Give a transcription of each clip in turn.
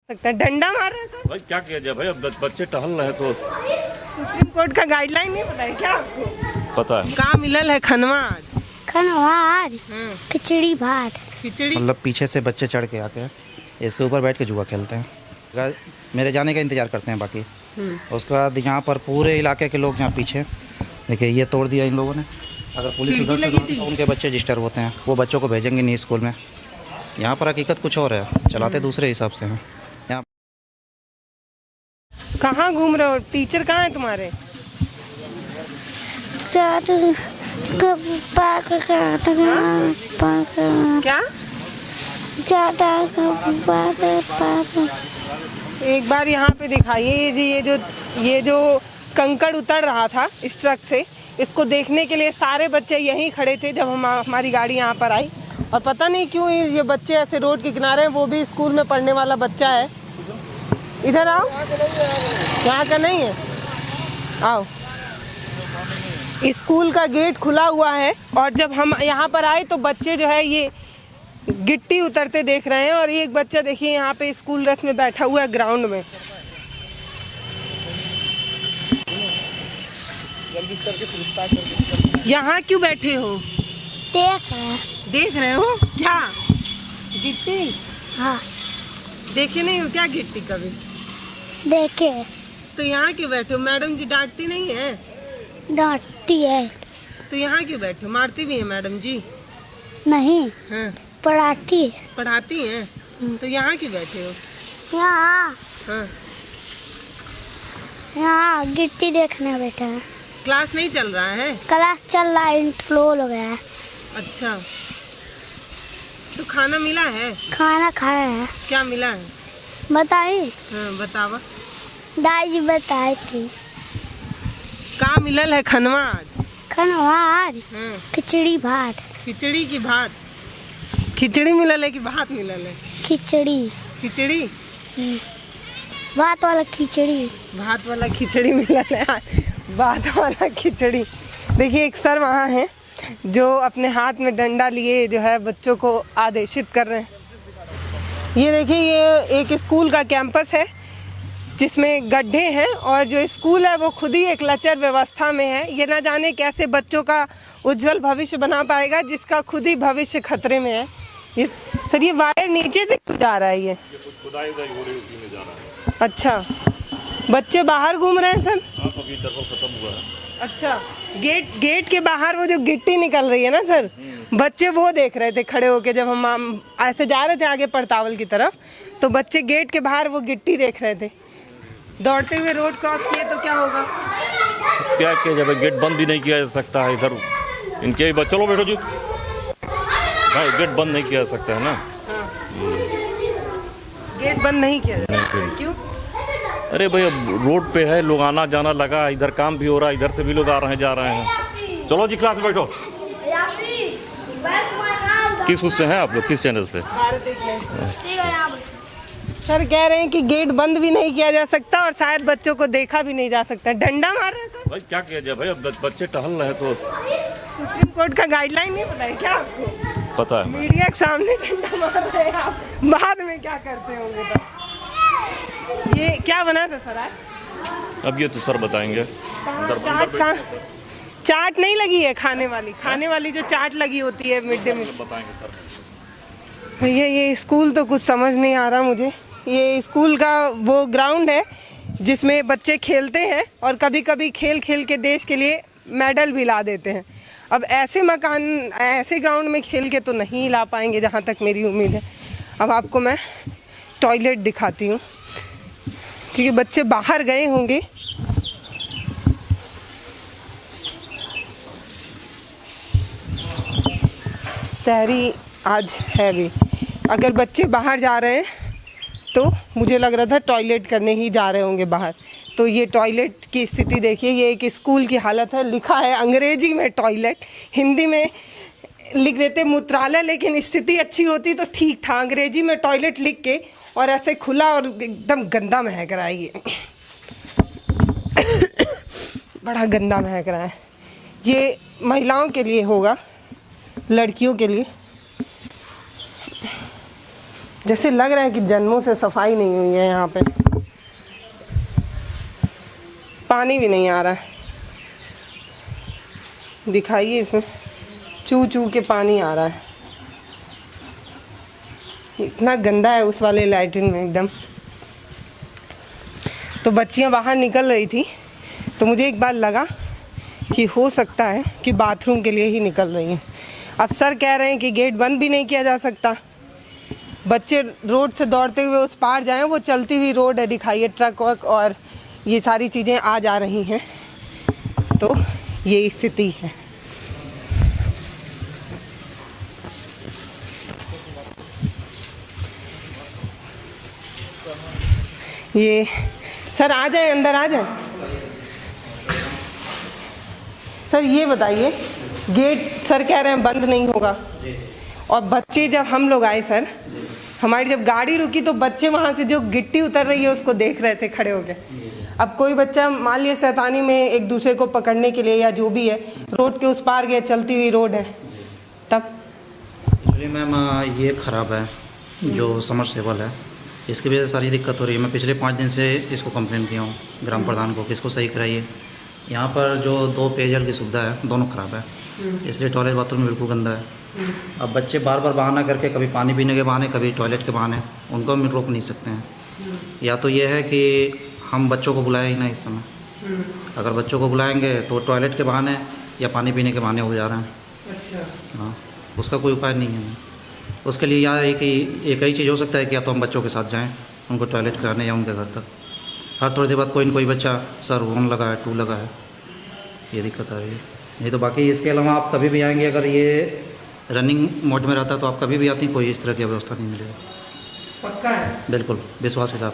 सकता है। डंडा मार रहे हैं सर। भाई क्या किया जाए भाई, अब बच्चे टहल रहे हैं तो। सुप्रीम कोर्ट का गाइडलाइन नहीं पता है क्या आपको? पता है। कहाँ मिलल है खनवा आज? खनवा आज खिचड़ी भात। खिचड़ी मतलब पीछे से बच्चे चढ़ के आके इसके ऊपर बैठ के जुआ खेलते हैं। मेरे जाने का इंतज़ार करते हैं बाकी। उसके बाद यहाँ पर पूरे इलाके के लोग यहाँ पीछे देखिए ये तोड़ दिया इन लोगों ने। अगर पुलिस उधर से तो उनके बच्चे डिस्टर्ब होते हैं, वो बच्चों को भेजेंगे नहीं स्कूल में। यहाँ पर हकीकत कुछ और है, चलाते दूसरे हिसाब से हैं। यहाँ कहाँ घूम रहे हो? टीचर कहाँ है तुम्हारे? क्या? एक बार यहाँ पे दिखाइए। ये जो कंकड़ उतर रहा था इस ट्रक से, इसको देखने के लिए सारे बच्चे यहीं खड़े थे जब हमारी गाड़ी यहाँ पर आई। और पता नहीं क्यों ये बच्चे ऐसे रोड के किनारे हैं। वो भी स्कूल में पढ़ने वाला बच्चा है। इधर आओ। यहाँ का नहीं है, आओ। स्कूल का गेट खुला हुआ है और जब हम यहाँ पर आए तो बच्चे जो है ये गिट्टी उतरते देख रहे हैं। और एक बच्चा देखिए यहाँ पे स्कूल ड्रेस में बैठा हुआ है ग्राउंड में। यहाँ क्यों बैठे हो? देख रहे हो क्या? गिट्टी? हाँ देखे नहीं हो क्या गिट्टी कभी? देखे। तो यहाँ क्यों बैठे हो? मैडम जी डांटती नहीं है? डांटती है। तो यहाँ क्यों बैठे हो? मारती भी है मैडम जी? नहीं, हाँ। पढ़ाती है। पढ़ाती हैं? तो यहाँ क्यों बैठे हो? यहाँ हाँ। यहाँ गिट्टी देखने बैठा है। क्लास नहीं चल रहा है? क्लास चल रहा है, इंटरवल हो गया है। अच्छा, तो खाना मिला है? खाना खाया है। क्या मिला है? बताई? हाँ बतावा। दाई जी बताई थी। कहाँ मिलल है खनवा आज? खनवा आज हाँ। खिचड़ी भात। खिचड़ी की भात? खिचड़ी मिलल है कि भात मिलल है? खिचड़ी। खिचड़ी? भात वाला खिचड़ी। भात वाला खिचड़ी मिलल है। भात वाला खिचड़ी। देखिए एक सर वहाँ हैं जो अपने हाथ में डंडा लिए जो है बच्चों को आदेशित कर रहे हैं। ये देखिए ये एक स्कूल का कैंपस है जिसमें गड्ढे हैं और जो स्कूल है वो खुद ही एक लचर व्यवस्था में है। ये ना जाने कैसे बच्चों का उज्जवल भविष्य बना पाएगा जिसका खुद ही भविष्य खतरे में है। ये सर ये वायर नीचे से क्यों जा रहा है? ये खुदाई हो रही है, उसी में जा रहा है। अच्छा, बच्चे बाहर घूम रहे हैं सर? अभी इंटरवल खत्म हुआ है। अच्छा, गेट के बाहर वो जो गिट्टी निकल रही है ना सर, बच्चे वो देख रहे थे खड़े होके। जब हम ऐसे जा रहे थे आगे पड़तावल की तरफ तो बच्चे गेट के बाहर वो गिट्टी देख रहे थे। दौड़ते हुए रोड क्रॉस किए तो क्या होगा? क्या किया जाए, गेट बंद भी नहीं किया जा सकता है इधर इनके। चलो बैठो जी भाई, गेट बंद नहीं किया जा सकता है ना। गेट बंद नहीं किया जाता? क्यों? अरे भाई अब रोड पे है, लोग आना जाना लगा, इधर काम भी हो रहा है, इधर से भी लोग आ रहे हैं जा रहे हैं। चलो जी क्लास में बैठो। किस उससे हैं आप लोग, किस चैनल से? सर कह रहे हैं कि गेट बंद भी नहीं किया जा सकता और शायद बच्चों को देखा भी नहीं जा सकता। डंडा मार रहे हैं सर। भाई क्या किया जाए भाई, अब बच्चे टहल रहे हैं तो। सुप्रीम कोर्ट का गाइडलाइन नहीं पता है क्या आपको? पता है। मीडिया के सामने डंडा मार रहे हैं आप, बाद में क्या करते होंगे तब? ये क्या बना था सर आज? अब ये तो सर बताएंगे। चाट नहीं लगी है खाने वाली जो चाट लगी होती है मिड डे मील। बताएंगे सर। भैया ये स्कूल तो कुछ समझ नहीं आ रहा मुझे। ये स्कूल का वो ग्राउंड है जिसमें बच्चे खेलते हैं और कभी कभी खेल खेल के देश के लिए मेडल भी ला देते हैं। अब ऐसे मकान ऐसे ग्राउंड में खेल के तो नहीं ला पाएंगे जहाँ तक मेरी उम्मीद है। अब आपको मैं टॉयलेट दिखाती हूँ क्योंकि बच्चे बाहर गए होंगे। तहरी आज है भी। अगर बच्चे बाहर जा रहे हैं तो मुझे लग रहा था टॉयलेट करने ही जा रहे होंगे बाहर। तो ये टॉयलेट की स्थिति देखिए, ये एक स्कूल की हालत है। लिखा है अंग्रेजी में टॉयलेट, हिंदी में लिख देते मूत्रालय, लेकिन स्थिति अच्छी होती तो ठीक था। अंग्रेजी में टॉयलेट लिख के और ऐसे खुला और एकदम गंदा महक रहा है। ये बड़ा गंदा महक रहा है। ये महिलाओं के लिए होगा, लड़कियों के लिए। जैसे लग रहा है कि जन्मों से सफाई नहीं हुई है यहाँ पे। पानी भी नहीं आ रहा है, दिखाइए इसमें चू चू के पानी आ रहा है, इतना गंदा है उस वाले लैट्रिन में एकदम। तो बच्चियाँ बाहर निकल रही थी तो मुझे एक बार लगा कि हो सकता है कि बाथरूम के लिए ही निकल रही हैं। अब सर कह रहे हैं कि गेट बंद भी नहीं किया जा सकता, बच्चे रोड से दौड़ते हुए उस पार जाएं, वो चलती हुई रोड है, दिखाइए ट्रक वक और ये सारी चीज़ें आ जा रही हैं, तो ये स्थिति है। ये सर आ जाए, अंदर आ जाए। सर ये बताइए, गेट सर कह रहे हैं बंद नहीं होगा, और बच्चे जब हम लोग आए सर, हमारी जब गाड़ी रुकी तो बच्चे वहाँ से जो गिट्टी उतर रही है उसको देख रहे थे खड़े होके। अब कोई बच्चा मान लिया शैतानी में एक दूसरे को पकड़ने के लिए या जो भी है रोड के उस पार गया, चलती हुई रोड है, तब एक्चुअली मैम ये ख़राब है जो समरसेबल है, इसकी वजह से सारी दिक्कत हो रही है। मैं पिछले 5 दिन से इसको कंप्लेन किया हूँ ग्राम प्रधान को कि इसको सही कराइए। यहाँ पर जो 2 पेयजल की सुविधा है दोनों ख़राब है, इसलिए टॉयलेट बाथरूम बिल्कुल गंदा है। अब बच्चे बार बार बहाना करके, कभी पानी पीने के बहाने, कभी टॉयलेट के बहाने, उनको हम रोक नहीं सकते हैं। या तो ये है कि हम बच्चों को बुलाए ही ना इस समय, अगर बच्चों को बुलाएंगे तो टॉयलेट के बहाने या पानी पीने के बहाने हो जा रहे हैं। अच्छा। हाँ, उसका कोई उपाय नहीं है। उसके लिए यह है कि एक ही चीज़ हो सकता है कि या तो हम बच्चों के साथ जाएं उनको टॉयलेट कराने या उनके घर तक। हर थोड़ी देर बाद कोई न कोई बच्चा सर वन लगा है, टू लगा है, ये दिक्कत आ रही है। नहीं तो बाकी इसके अलावा आप कभी भी आएंगे, अगर ये रनिंग मोड में रहता तो आप कभी भी आती, कोई इस तरह की व्यवस्था नहीं मिलेगी। पक्का है? बिल्कुल विश्वास के साथ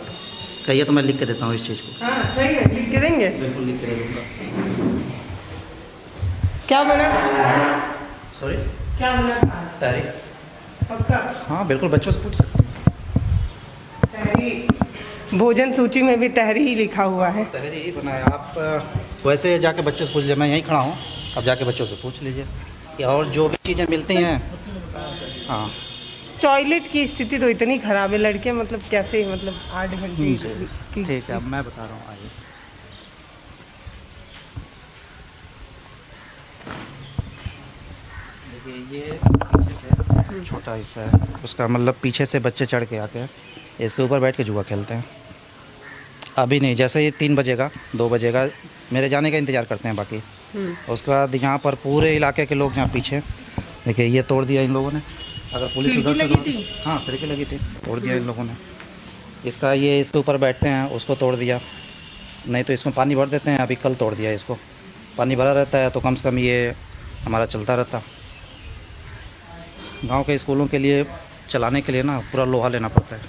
कहिए तो मैं लिख के देता हूँ इस चीज़ को। हाँ सही है, लिख के देंगे। बिल्कुल लिख के दे दूँगा। क्या बना? सॉरी, क्या बना? तहरी। पक्का? हाँ बिल्कुल, बच्चों से पूछ सकते हैं। तहरी, भोजन सूची में भी तहरी ही लिखा हुआ है। तहरी ही बनाया। आप वैसे जाके बच्चों से पूछ लीजिए, मैं यहीं खड़ा हूँ, अब जाके बच्चों से पूछ लीजिए कि और जो भी चीज़ें मिलती हैं। हाँ, टॉयलेट की स्थिति तो इतनी ख़राब है, लड़के मतलब कैसे, मतलब 8 घंटे की। ठीक है, अब मैं बता रहा हूँ, आइए। देखिए ये पीछे से छोटा हिस्सा है उसका, मतलब पीछे से बच्चे चढ़ के आके इसके ऊपर बैठ के जुआ खेलते हैं। अभी नहीं, जैसे ये 3 बजेगा 2 बजेगा मेरे जाने का इंतज़ार करते हैं बाकी। उसके बाद यहाँ पर पूरे इलाके के लोग यहाँ पीछे, देखिए ये तोड़ दिया इन लोगों ने। अगर पुलिस उधर से, हाँ खिड़की लगी थी, तोड़ दिया इन लोगों ने। इसका ये इसके ऊपर बैठते हैं, उसको तोड़ दिया, नहीं तो इसमें पानी भर देते हैं। अभी कल तोड़ दिया इसको, पानी भरा रहता है तो कम से कम ये हमारा चलता रहता। गांव के स्कूलों के लिए चलाने के लिए ना पूरा लोहा लेना पड़ता है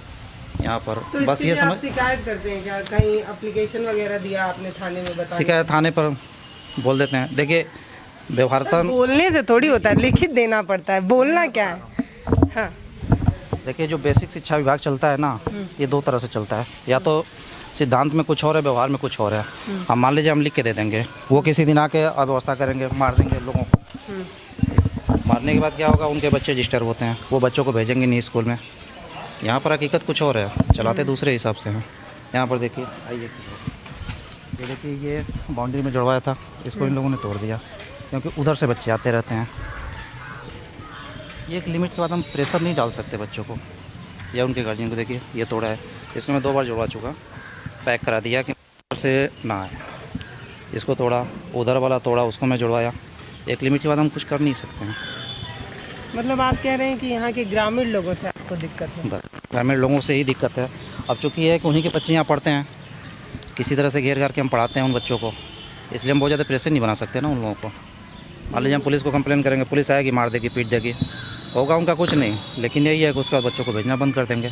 यहाँ पर। तो बस ये समझ, शिकायत करते हैं क्या? कहीं एप्लीकेशन वगैरह दिया आपने थाने में? बता, शिकायत थाने पर बोल देते हैं। देखिए व्यवहारता बोलने से थोड़ी होता है, लिखित देना पड़ता है, बोलना क्या है। हाँ देखिए जो बेसिक शिक्षा विभाग चलता है ना, ये 2 तरह से चलता है। या तो सिद्धांत में कुछ और है, व्यवहार में कुछ और है। हम मान लीजिए हम लिख के दे देंगे, वो किसी दिन आके अव्यवस्था करेंगे, मार देंगे लोगों को। मारने के बाद क्या होगा, उनके बच्चे डिस्टर्ब होते हैं, वो बच्चों को भेजेंगे नहीं स्कूल में। यहाँ पर हकीकत कुछ और है, चलाते दूसरे हिसाब से हैं। यहाँ पर देखिए, आइए, ये देखिए ये बाउंड्री में जुड़वाया था, इसको इन लोगों ने तोड़ दिया क्योंकि उधर से बच्चे आते रहते हैं। ये एक लिमिट के बाद हम प्रेशर नहीं डाल सकते बच्चों को या उनके गार्जियन को। देखिए ये तोड़ा है, इसको मैं 2 बार जुड़वा चुका, पैक करा दिया कि से ना आए। इसको तोड़ा, उधर वाला तोड़ा, उसको मैं जुड़वाया। एक लिमिट के बाद हम कुछ कर नहीं सकते हैं। मतलब आप कह रहे हैं कि यहाँ के ग्रामीण लोगों से आपको दिक्कत है? बस ग्रामीण लोगों से ही दिक्कत है। अब चूँकि ये है कि उन्हीं के बच्चे यहाँ पढ़ते हैं, किसी तरह से घेर घार के हम पढ़ाते हैं उन बच्चों को, इसलिए हम बहुत ज़्यादा प्रेशर नहीं बना सकते ना उन लोगों को। मान लीजिए हम पुलिस को कंप्लेन करेंगे, पुलिस आएगी, मार देगी, पीट देगी, होगा उनका कुछ नहीं, लेकिन यही है कि उसके बाद बच्चों को भेजना बंद कर देंगे।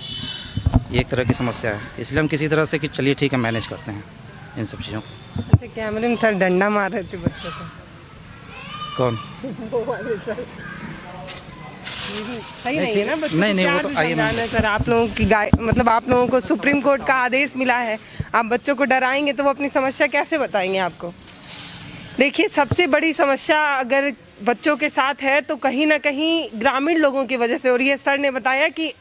ये एक तरह की समस्या है, इसलिए हम किसी तरह से कि चलिए ठीक है मैनेज करते हैं इन सब चीज़ों को। अच्छा, कैमरे में सर डंडा मार रहे थे बच्चों को? कौन? सही नहीं है ना बच्चों नहीं, को नहीं, वो प्यार तो से आइए समझाना है सर। आप लोगों की मतलब आप लोगों को सुप्रीम कोर्ट का आदेश मिला है, आप बच्चों को डराएंगे तो वो अपनी समस्या कैसे बताएंगे आपको? देखिए सबसे बड़ी समस्या अगर बच्चों के साथ है तो कहीं ना कहीं ग्रामीण लोगों की वजह से, और ये सर ने बताया कि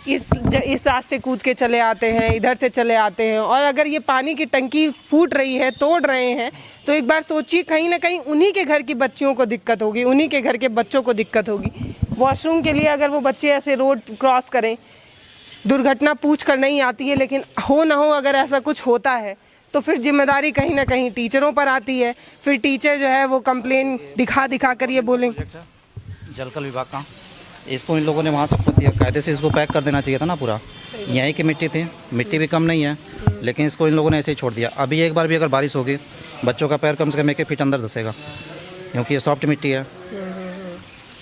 इस रास्ते कूद के चले आते हैं, इधर से चले आते हैं। और अगर ये पानी की टंकी फूट रही है, तोड़ रहे हैं, तो एक बार सोचिए कहीं ना कहीं उन्हीं के घर की बच्चियों को दिक्कत होगी, उन्हीं के घर के बच्चों को दिक्कत होगी। वॉशरूम के लिए अगर वो बच्चे ऐसे रोड क्रॉस करें, दुर्घटना पूछ कर नहीं आती है, लेकिन हो ना हो अगर ऐसा कुछ होता है तो फिर जिम्मेदारी कहीं ना कहीं टीचरों पर आती है। फिर टीचर जो है वो कंप्लेन दिखा कर ये बोलेंगे। जलकल विभाग का इसको इन लोगों ने वहाँ से खोद दिया, कायदे से इसको पैक कर देना चाहिए था ना पूरा। यहीं की मिट्टी थी, मिट्टी भी कम नहीं है, लेकिन इसको इन लोगों ने ऐसे ही छोड़ दिया। अभी एक बार भी अगर बारिश होगी, बच्चों का पैर कम से कम 1 फीट अंदर धंसेगा, क्योंकि ये सॉफ्ट मिट्टी है।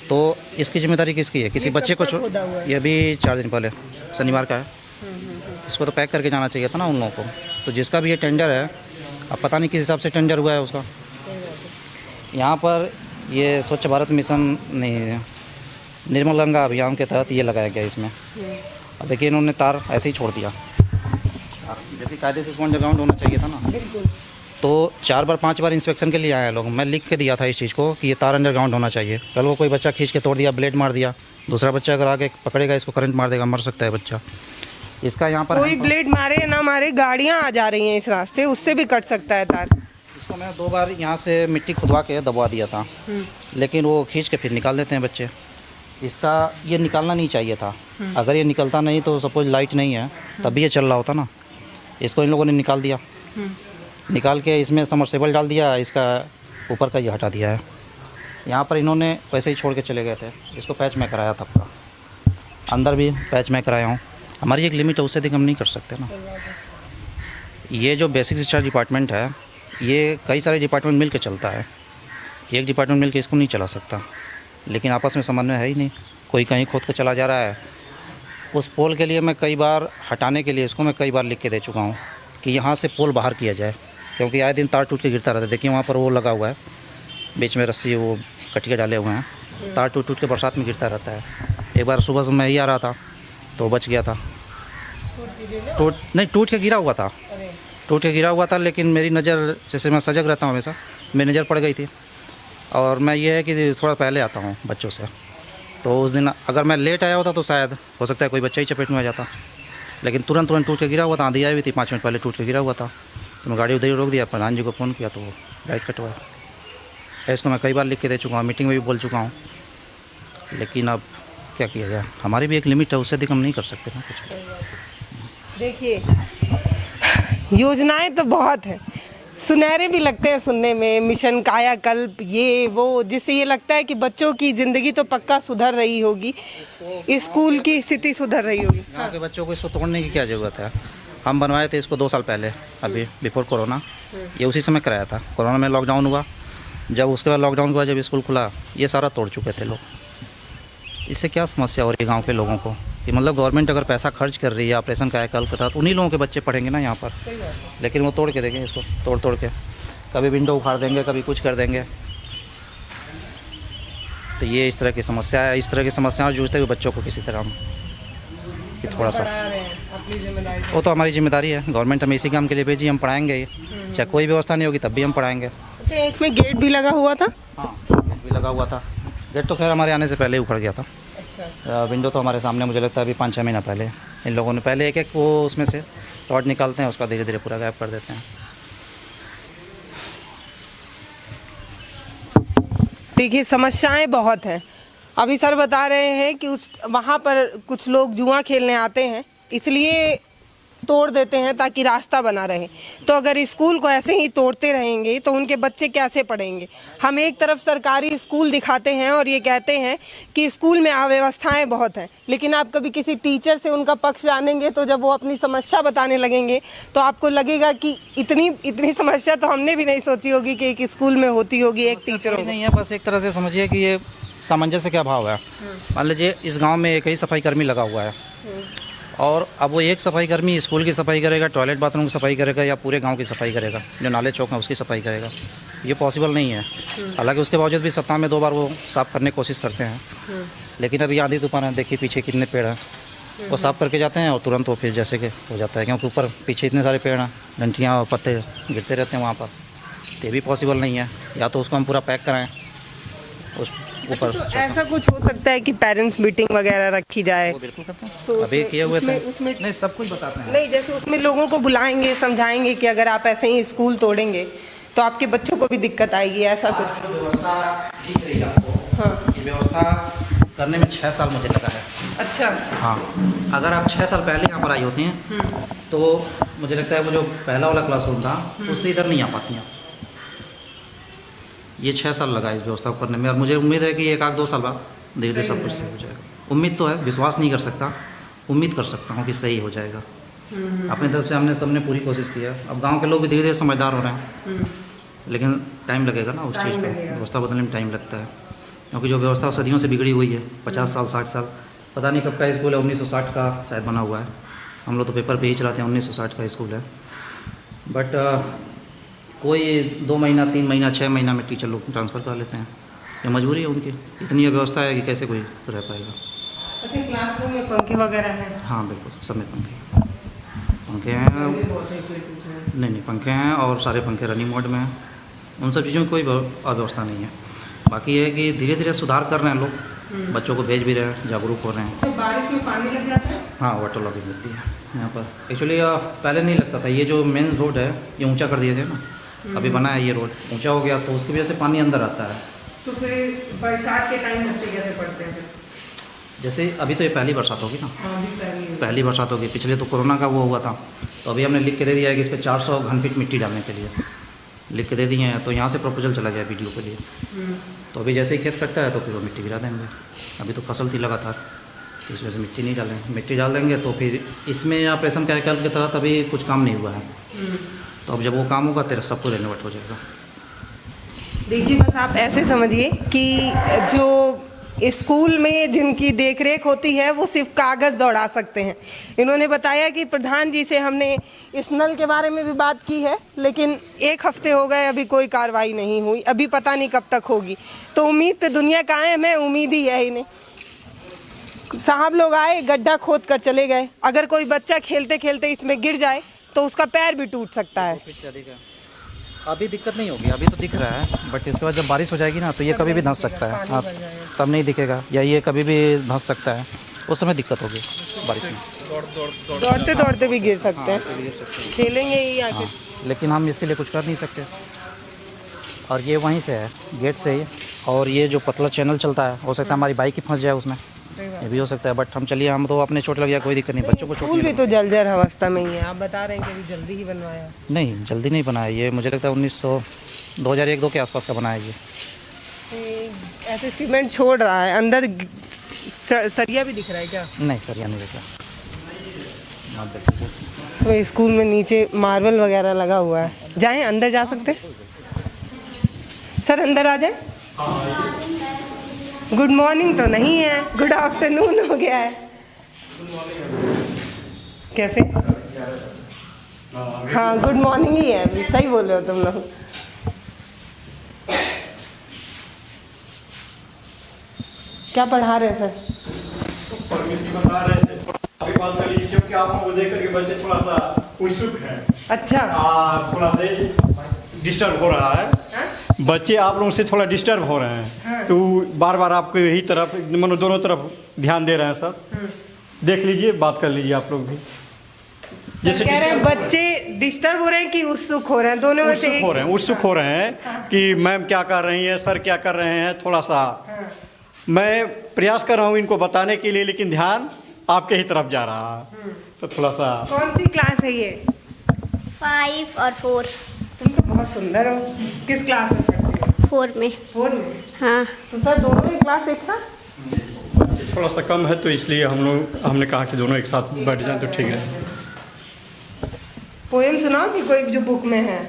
तो इसकी जिम्मेदारी किसकी है? किसी बच्चे को ये अभी 4 दिन पहले शनिवार का है, इसको तो पैक करके जाना चाहिए था ना उन लोगों को। तो जिसका भी ये टेंडर है, अब पता नहीं किस हिसाब से टेंडर हुआ है उसका। यहाँ पर ये स्वच्छ भारत मिशन नहीं, निर्मल गंगा अभियान के तहत ये लगाया गया इसमें। अब देखिए इन्होंने तार ऐसे ही छोड़ दिया, जबकि कायदे से इसको अंडरग्राउंड होना चाहिए था ना। तो 4 बार 5 बार इंस्पेक्शन के लिए आए हैं लोग। मैं लिख के दिया था इस चीज़ को कि ये तार अंडरग्राउंड होना चाहिए। कल वो कोई बच्चा खींच के तोड़ दिया, ब्लेड मार दिया, दूसरा बच्चा अगर आगे पकड़ेगा इसको करंट मार देगा, मर सकता है बच्चा। इसका यहाँ पर कोई ब्लेड मारे या ना मारे, गाड़ियाँ आ जा रही हैं इस रास्ते, उससे भी कट सकता है तार। इसको मैंने 2 बार यहाँ से मिट्टी खुदवा के दबवा दिया था, लेकिन वो खींच के फिर निकाल देते हैं बच्चे। इसका ये निकालना नहीं चाहिए था। अगर ये निकलता नहीं तो सपोज लाइट नहीं है तब भी ये चल रहा होता ना। इसको इन लोगों ने निकाल दिया, निकाल के इसमें समरसेबल डाल दिया, इसका ऊपर का ये हटा दिया है। यहाँ पर इन्होंने वैसे ही छोड़ के चले गए थे। इसको पैच मैं कराया था पूरा, अंदर भी पैच मैं कराया हूँ। हमारी एक लिमिट है, उससे अधिक हम नहीं कर सकते ना। ये जो बेसिक शिक्षा डिपार्टमेंट है, ये कई सारे डिपार्टमेंट मिल के चलता है। एक डिपार्टमेंट मिल के इसको नहीं चला सकता, लेकिन आपस में समन्वय है ही नहीं। कोई कहीं खोद के चला जा रहा है। उस पोल के लिए मैं कई बार हटाने के लिए इसको मैं कई बार लिख के दे चुका हूँ कि यहाँ से पोल बाहर किया जाए, क्योंकि आए दिन तार टूट के गिरता रहता है। देखिए वहाँ पर वो लगा हुआ है, बीच में रस्सी वो कटिया डाले हुए हैं, तार टूट के बरसात में गिरता रहता है। एक बार सुबह से मैं ही आ रहा था तो बच गया था। टूट के गिरा हुआ था, टूट के गिरा हुआ था, लेकिन मेरी नज़र, जैसे मैं सजग रहता हूँ हमेशा, मेरी नज़र पड़ गई थी। और मैं ये है कि थोड़ा पहले आता हूँ बच्चों से, तो उस दिन अगर मैं लेट आया होता तो शायद हो सकता है कोई बच्चा ही चपेट में आ जाता, लेकिन तुरंत टूट के गिरा हुआ था। आंधी आई हुई थी, 5 मिनट पहले टूट के गिरा हुआ था, तो मैं गाड़ी उधर ही रोक दिया, प्रधान जी को फ़ोन किया तो वो लाइट कटवाया। इसको मैं कई बार लिख के दे चुका हूँ, मीटिंग में भी बोल चुका हूँ, लेकिन अब क्या किया जाए, हमारी भी एक लिमिट है, उससे अधिक हम नहीं कर सकते ना कुछ। देखिए योजनाएं तो बहुत हैं, सुनहरे भी लगते हैं सुनने में, मिशन कायाकल्प ये वो, जिससे ये लगता है कि बच्चों की ज़िंदगी तो पक्का सुधर रही होगी, स्कूल की स्थिति सुधर रही होगी। गाँव के बच्चों को इसको तोड़ने की क्या ज़रूरत है? हम बनवाए थे इसको 2 साल पहले, अभी बिफोर कोरोना, ये उसी समय कराया था। कोरोना में लॉकडाउन हुआ, जब उसके बाद लॉकडाउन हुआ, जब स्कूल खुला, ये सारा तोड़ चुके थे लोग। इससे क्या समस्या हो रही है गाँव के लोगों को कि मतलब गवर्नमेंट अगर पैसा खर्च कर रही है ऑपरेशन कायाकल्प के तहत, उन्हीं लोगों के बच्चे पढ़ेंगे ना यहाँ पर, लेकिन वो तोड़ के देंगे इसको, तोड़ के कभी विंडो उखाड़ देंगे, कभी कुछ कर देंगे। तो ये इस तरह की समस्या है। इस तरह की समस्याओं जूझते हुए बच्चों को किसी तरह हम कि थोड़ा सा, वो तो हमारी जिम्मेदारी है। गवर्नमेंट हमें इसी काम के लिए भेजी, हम पढ़ाएंगे ही, चाहे कोई व्यवस्था नहीं होगी तब भी हम पढ़ाएंगे। अच्छा, इसमें गेट भी लगा हुआ था? हाँ, गेट भी लगा हुआ था। गेट तो खैर हमारे आने से पहले ही उखड़ गया था। विंडो तो हमारे सामने, मुझे लगता है अभी 5-6 महीना पहले इन लोगों ने पहले एक वो उसमें से रॉड निकालते हैं, उसका धीरे धीरे पूरा गायब कर देते हैं। देखिए समस्याएं बहुत हैं। अभी सर बता रहे हैं कि वहाँ पर कुछ लोग जुआ खेलने आते हैं, इसलिए तोड़ देते हैं ताकि रास्ता बना रहे। तो अगर स्कूल को ऐसे ही तोड़ते रहेंगे तो उनके बच्चे कैसे पढ़ेंगे? हम एक तरफ सरकारी स्कूल दिखाते हैं और ये कहते हैं कि स्कूल में अव्यवस्थाएं बहुत हैं, लेकिन आप कभी किसी टीचर से उनका पक्ष जानेंगे तो जब वो अपनी समस्या बताने लगेंगे तो आपको लगेगा कि इतनी समस्या तो हमने भी नहीं सोची होगी कि एक स्कूल में होती होगी, एक टीचर होगी। नहीं है, बस एक तरह से समझिए कि ये सामंजस्य का अभाव है। मान लीजिए इस गाँव में एक ही सफाई कर्मी लगा हुआ है, और अब वो एक सफाई कर्मी स्कूल की सफाई करेगा, टॉयलेट बाथरूम की सफाई करेगा, या पूरे गांव की सफाई करेगा, जो नाले चौक हैं उसकी सफाई करेगा, ये पॉसिबल नहीं है। हालांकि उसके बावजूद भी सप्ताह में 2 बार वो साफ़ करने की कोशिश करते हैं, लेकिन अभी आंधी तूफान है, देखिए पीछे कितने पेड़ हैं, वो साफ़ करके जाते हैं और तुरंत वो फिर जैसे कि हो जाता है, क्योंकि ऊपर पीछे इतने सारे पेड़ हैं, डंटियाँ और पत्ते गिरते रहते हैं वहाँ पर। तो ये भी पॉसिबल नहीं है। या तो उसको हम पूरा पैक कराएँ, उस ऊपर। तो ऐसा कुछ हो सकता है कि पेरेंट्स मीटिंग वगैरह रखी जाए? वो बिल्कुल करते हैं, तो अभी किए हुए थे। उसमें नहीं, सब कुछ बताते हैं। नहीं, जैसे उसमें लोगों को बुलाएंगे, समझाएंगे कि अगर आप ऐसे ही स्कूल तोड़ेंगे तो आपके बच्चों को भी दिक्कत आएगी, ऐसा कुछ? व्यवस्था दिख रही है आपको। हाँ। ये व्यवस्था करने में 6 साल मुझे लगा है। अच्छा। हाँ, अगर आप 6 साल पहले यहाँ पर आई होती हैं तो मुझे लगता है वो जो पहला वाला क्लासरूम था उससे इधर नहीं आ पाती हैं। ये 6 साल लगा इस व्यवस्था को करने में, और मुझे उम्मीद है कि 1-2 साल बाद धीरे धीरे सब कुछ सही हो जाएगा। उम्मीद तो है, विश्वास नहीं कर सकता, उम्मीद कर सकता हूँ कि सही हो जाएगा। अपनी तरफ से हमने सबने पूरी कोशिश की है। अब गांव के लोग भी धीरे धीरे समझदार हो रहे हैं, लेकिन टाइम लगेगा ना उस चीज़ पर। व्यवस्था बदलने में टाइम लगता है, क्योंकि जो व्यवस्था सदियों से बिगड़ी हुई है, 50 साल 60 साल, पता नहीं कब का स्कूल है, 1960 का शायद बना हुआ है। हम लोग तो पेपर पे ही चलाते हैं 1960 का स्कूल है। बट कोई 2 महीना 3 महीना 6 महीना में टीचर लोग ट्रांसफ़र कर लेते हैं। ये मजबूरी है उनकी, इतनी व्यवस्था है कि कैसे कोई रह पाएगा। अच्छा, क्लासरूम में पंखे वगैरह हैं? हाँ बिल्कुल, सब में पंखे हैं। नहीं, पंखे हैं और सारे पंखे रनिंग मोड में हैं। उन सब चीज़ों में कोई अव्यवस्था नहीं है। बाकी ये है कि धीरे धीरे सुधार कर रहे हैं लोग, बच्चों को भेज भी रहे हैं, जागरूक हो रहे हैं। तो बारिश में पानी लग जाता है? हाँ, वाटर लॉगिंग होती है यहाँ पर। एक्चुअली पहले नहीं लगता था, ये जो मेन रोड है ये ऊंचा कर दिए थे ना, अभी बना है ये रोड ऊंचा हो गया, तो उसकी वजह से पानी अंदर आता है। तो फिर बरसात के टाइम बच्चे कैसे पढ़ते हैं? जैसे अभी तो ये पहली बरसात होगी ना, हाँ, पहली बरसात होगी। पिछले तो कोरोना का वो हुआ था, तो अभी हमने लिख के दे दिया है कि इस पर 400 घन फीट मिट्टी डालने के लिए लिख के दे दिए हैं। तो यहाँ से प्रपोजल चला गया वीडियो के लिए। तो अभी जैसे ही खेत कटता है तो फिर वो मिट्टी गिरा देंगे। अभी तो फसल थी लगातार, तो इस वजह से मिट्टी नहीं डालेंगे। मिट्टी डाल देंगे तो फिर इसमें ऑपरेशन कार्यकाल के तहत अभी कुछ काम नहीं हुआ है, तो अब जब वो काम होगा तेरा सब कुछ रेनोवेट हो जाएगा। देखिए, बस आप ऐसे समझिए कि जो स्कूल में जिनकी देखरेख होती है वो सिर्फ कागज़ दौड़ा सकते हैं। इन्होंने बताया कि प्रधान जी से हमने इस नल के बारे में भी बात की है, लेकिन 1 हफ्ते हो गए, अभी कोई कार्रवाई नहीं हुई। अभी पता नहीं कब तक होगी। तो उम्मीद पे दुनिया कायम है, उम्मीद ही है ही नहीं। साहब लोग आए, गड्ढा खोद कर चले गए। अगर कोई बच्चा खेलते खेलते इसमें गिर जाए तो उसका पैर भी टूट सकता है। अभी दिक्कत नहीं होगी, अभी तो दिख रहा है, बट इसके बाद जब बारिश हो जाएगी ना तो ये कभी भी धंस सकता है। आप तब नहीं दिखेगा, या ये कभी भी धंस सकता है, उस समय दिक्कत होगी बारिश में। दौड़ते दौड़ते भी गिर सकते हैं, खेलेंगे ही आके। हाँ, लेकिन हम इसके लिए कुछ कर नहीं सकते। और ये वहीं से है, गेट से ही, और ये जो पतला चैनल चलता है, हो सकता है हमारी बाइक ही फंस जाए उसमें, ये भी हो सकता है। बट हम चलिए, हम तो अपने चोट लग जाए कोई दिक्कत नहीं, बच्चों को चोट स्कूल नहीं भी तो जर्जर अवस्था में ही है। आप बता रहे हैं कि अभी जल्दी ही बनवाया? नहीं, जल्दी नहीं बनाया ये, मुझे लगता है 2001-2 के आसपास का बनाया ये। ऐसे सीमेंट छोड़ रहा है, अंदर सरिया भी दिख रहा है क्या? नहीं, सरिया नहीं दिख रहा। तो स्कूल में नीचे मार्बल वगैरह लगा हुआ है। जाएं, अंदर जा सकते? सर अंदर आ जाए। गुड मॉर्निंग तो नहीं है, गुड आफ्टरनून हो गया है। कैसे? हाँ, गुड मॉर्निंग ही है अभी। सही बोल रहे हो तुम लोग। क्या पढ़ा रहे हैं सर? बता रहे थे अभी बात करिए, क्योंकि आप लोगों को देख करके बच्चे थोड़ा सा उत्सुक हैं। अच्छा। थोड़ा सा डिस्टर्ब हो रहा है। बच्चे आप लोगों से थोड़ा डिस्टर्ब हो रहे हैं, तो बार बार आपको यही तरफ, मतलब दोनों तरफ ध्यान दे रहे हैं सर। देख लीजिए, बात कर लीजिए आप लोग भी। जैसे कह रहे हैं बच्चे डिस्टर्ब हो रहे हैं कि उत्सुक हो रहे हैं? दोनों में से उत्सुक हो रहे हैं कि मैम क्या कर रही हैं, सर क्या कर रहे हैं। थोड़ा सा मैं प्रयास कर रहा हूँ इनको बताने के लिए, लेकिन ध्यान आपके ही तरफ जा रहा है, तो थोड़ा सा। कौन सी क्लास है ये? 5 और 4। तुम तो बहुत सुंदर हो। किस क्लास में पढ़ते हो? 4 में। 4 में? हाँ। तो सर दोनों ही क्लास एक साथ? थोड़ा सा कम है, तो इसलिए हमने कहा कि दोनों एक साथ बैठ जाएं तो ठीक है। पोएम सुनाओ कि कोई जो बुक में है?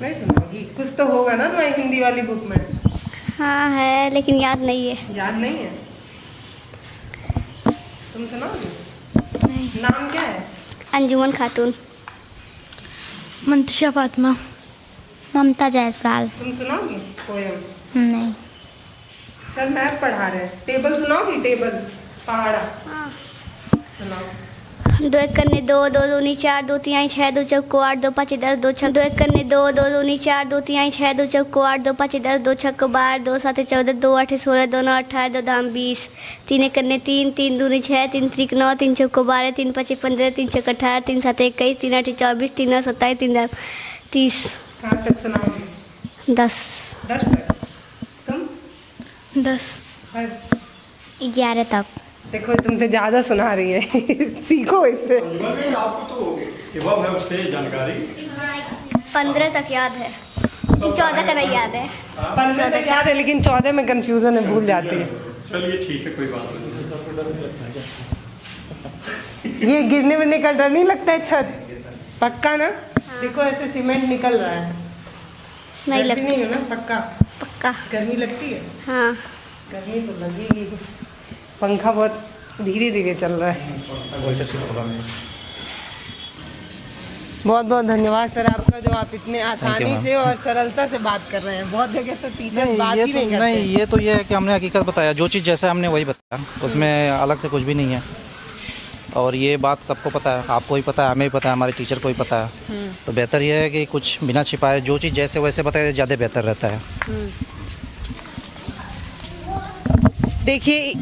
नहीं सुनाओगी? कुछ तो होगा ना तुम्हारी हिंदी वाली बुक में? हाँ है, लेकिन याद नहीं है। याद नहीं है? तुम सुनाओगी? नहीं। नाम क्या है? अंजुमन खातून। मंतशा फातिमा। ममता जायसवाल। तुम सुनाओगी पोएम? नहीं। सर मैथ पढ़ा रहे हैं। टेबल सुनाओगी? टेबल, पहाड़ा हाँ। सुनाओ। 2 एक करने 2, 2 दूनी 4, 2 तिहाई 6, 2 चौको 8, 2 पाँच 10, 2 छक 2 एक करने 2, 2 दूनी 4, 2 तिहाई 6, 2 चौको 8, 2 पाँच 10, 2 छक्को 12, 2 सात 14, 2 आठ 16, 2 9 18, 2 दाम 20, 3 एक करने 3, 3 दूनी 6, 3 त्रिक 9, 3 चौको 12, 3 पाँच 15, 3 छक 18, 3 सात 21, 3 आठ 24, 3 9 27, 3 दाम 30, कहाँ तक सुनाओगे? 10 10 तक। तुम 10 बस 11 तक। देखो ये तुमसे ज्यादा सुना रही है सीखो इससे। आपको तो एवं है उससे जानकारी 15 तक याद है, 14 का नहीं याद है। 15 तक याद है लेकिन 14 में कंफ्यूजन है, भूल जाती है। चलिए ठीक है, कोई बात नहीं। ये गिरने विरने का डर नहीं लगता है छत? पक्का ना? देखो ऐसे सीमेंट निकल रहा है। नहीं डरती लगता। नहीं हो ना? पक्का? पक्का। गर्मी लगती है? हाँ। गर्मी तो लगेगी। पंखा बहुत धीरे धीरे चल रहा है। बहुत बहुत धन्यवाद सर आपका, जो आप इतने आसानी से और सरलता से बात कर रहे हैं। बहुत जगह तो टीचर बात ही नहीं करते। नहीं, ये तो ये है कि हमने हकीकत बताया, जो चीज़ जैसा हमने वही बताया, उसमें अलग से कुछ भी नहीं है। और ये बात सबको पता है, आपको ही पता है, हमें भी पता है, हमारे टीचर को ही पता है। तो बेहतर ये है कि कुछ बिना छिपाए जो चीज़ जैसे वैसे बताए ज़्यादा बेहतर रहता है। देखिए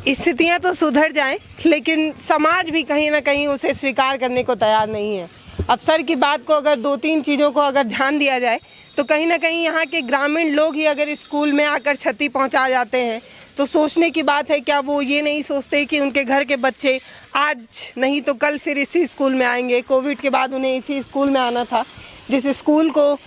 स्थितियाँ तो सुधर जाएं, लेकिन समाज भी कहीं ना कहीं उसे स्वीकार करने को तैयार नहीं है। अब सर की बात को अगर 2-3 चीज़ों को अगर ध्यान दिया जाए तो कहीं ना कहीं यहाँ के ग्रामीण लोग ही अगर स्कूल में आकर क्षति पहुँचा जाते हैं तो सोचने की बात है, क्या वो ये नहीं सोचते कि उनके घर के बच्चे आज नहीं तो कल फिर इसी स्कूल में आएंगे। कोविड के बाद उन्हें इसी स्कूल में आना था, जिस स्कूल को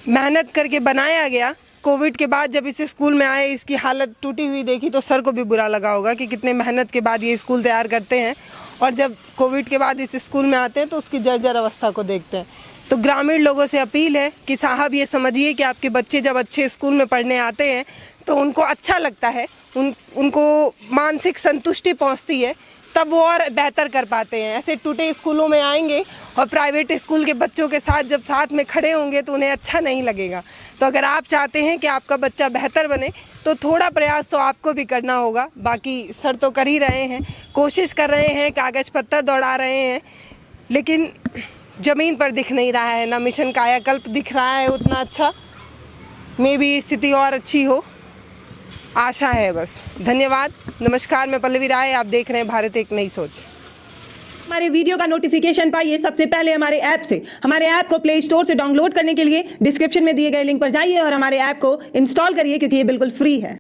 मेहनत करके बनाया गया। कोविड के बाद जब इस स्कूल में आए, इसकी हालत टूटी हुई देखी तो सर को भी बुरा लगा होगा कि कितने मेहनत के बाद ये स्कूल तैयार करते हैं, और जब कोविड के बाद इस स्कूल में आते हैं तो उसकी जर्जर अवस्था को देखते हैं। तो ग्रामीण लोगों से अपील है कि साहब ये समझिए कि आपके बच्चे जब अच्छे स्कूल में पढ़ने आते हैं तो उनको अच्छा लगता है, उनको मानसिक संतुष्टि पहुंचती है, तब वो और बेहतर कर पाते हैं। ऐसे टूटे स्कूलों में आएंगे और प्राइवेट स्कूल के बच्चों के साथ जब साथ में खड़े होंगे तो उन्हें अच्छा नहीं लगेगा। तो अगर आप चाहते हैं कि आपका बच्चा बेहतर बने तो थोड़ा प्रयास तो आपको भी करना होगा। बाकी सर तो कर ही रहे हैं, कोशिश कर रहे हैं, कागज़ पत्तर दौड़ा रहे हैं, लेकिन ज़मीन पर दिख नहीं रहा है, ना मिशन कायाकल्प दिख रहा है उतना अच्छा। मे भी स्थिति और अच्छी हो, आशा है बस। धन्यवाद, नमस्कार। मैं पल्लवी राय, आप देख रहे हैं भारत एक नई सोच। हमारे वीडियो का नोटिफिकेशन पाइए सबसे पहले हमारे ऐप से। हमारे ऐप को प्ले स्टोर से डाउनलोड करने के लिए डिस्क्रिप्शन में दिए गए लिंक पर जाइए और हमारे ऐप को इंस्टॉल करिए, क्योंकि ये बिल्कुल फ्री है।